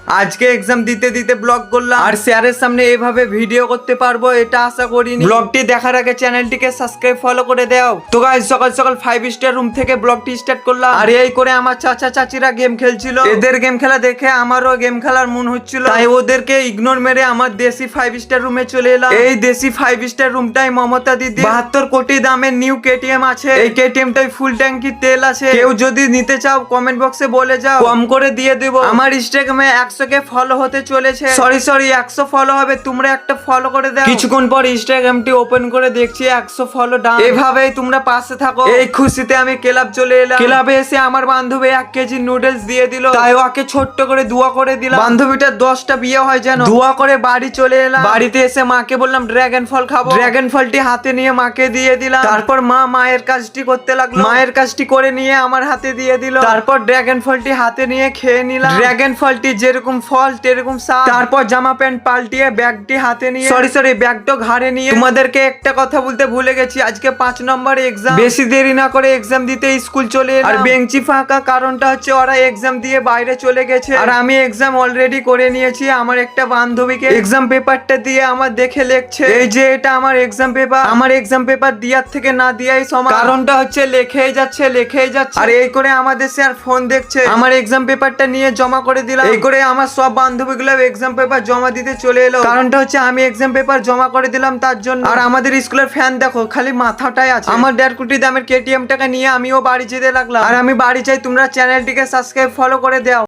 আজকে এক্সাম দিতে দিতে ব্লগ করলাম, আর স্যারের সামনে এভাবে ভিডিও করতে পারবো এটা আশা করিনি। ব্লগটি দেখার আগে চ্যানেলটিকে সাবস্ক্রাইব ফলো করে দাও। তো গাইস সকাল সকাল 5 স্টার রুম থেকে ব্লগটি স্টার্ট করলাম। আর এই করে আমার চাচা চাচিরা গেম খেলছিল, এদের গেম খেলা দেখে আমারও গেম খেলার মন হচ্ছিল, তাই ওদেরকে ইগনোর মেরে আমার দেশি 5 স্টার রুমে চলে এলাম। এই দেশি 5 স্টার রুমটাই মমতা দিদি 72 কোটি দামের নিউ কেটিএম আছে। এই কেটিএমটাই ফুল ট্যাঙ্কি তেল আছে, কেউ যদি নিতে চাও কমেন্ট বক্সে বলে যাও, কম করে দিয়ে দেবো। আমার ইনস্টাগ্রামে 100 কে ফলো হতে চলেছে, সরি 100 ফলো হবে, তোমরা একটা ফলো করে দাও। কিছুক্ষণ পর ইনস্টাগ্রামটি ওপেন করে দেখছি 100 ফলো ডান। এভাবেই তোমরা পাশে থাকো। এই খুশিতে আমি ক্লাব চলে এলাম। ক্লাবে এসে আমার বান্ধবী 1 কেজি নুডলস দিয়ে দিল, তাই ওকে ছোট্ট করে দোয়া করে দিলাম। বান্ধবীটার 10টা বিয়ে হয় যেন। দোয়া করে বাড়ি চলে এলাম। বাড়িতে এসে মাকে বললাম ড্রাগন ফল খাবো। ড্রাগন ফলটি হাতে নিয়ে মাকে দিয়ে দিলাম। তারপর মা মায়ের কাজটি করতে লাগলো, মায়ের কাজটি করে নিয়ে আমার হাতে দিয়ে দিল। তারপর ড্রাগন ফলটি হাতে নিয়ে খেয়ে নিলাম। ড্রাগন ফলটি যেরকম ফল তেরকম স্বাদ। তারপর জামা প্যান্ট পাল্টিয়ে ব্যাগটি হাতে নিয়ে সরি ব্যাগটা ঘাড়ে নিয়ে তোমাদেরকে একটা কথা বলতে ভুলে গেছি, আজকে 5 নম্বর এক্সাম। বেশি দেরি না করে এক্সাম দিতে স্কুল চলে এলাম। আর বেঞ্চি ফাঁকা কারণটা হচ্ছে ওরা এক্সাম দিয়ে বাইরে চলে গেছে, আর আমি এক্সাম অলরেডি করে নিয়েছি। আমার একটা বান্ধবীকে এক্সাম পেপারটা দিয়ে আমার দেখে লিখছে, এই যে এটা আমার এক্সাম পেপার। আমার এক্সাম পেপার দিয়ার থেকে না দিয়াই সমান, কারণটা হচ্ছে লেখেই যাচ্ছে। আর এই করে আমাদের স্যার ফোন দেখছে। আমার এক্সাম পেপারটা নিয়ে জমা করে দিলাম। এই করে আমার সব বান্ধবীগুলো এক্সাম পেপার জমা দিতে চলে এলো, কারণটা হচ্ছে আমি এক্সাম পেপার জমা করে দিলাম তার জন্য। আর আমাদের স্কুলের ফ্যান দেখো খালি মাথাটাই আছে। আমার 1.5 কোটি দামের কেটিএম টাকা নিয়ে আমিও বাড়ি যেতে লাগলাম। আর আমি বাড়ি চাই তোমরা চ্যানেলটিকে সাবস্ক্রাইব ফলো করে দাও।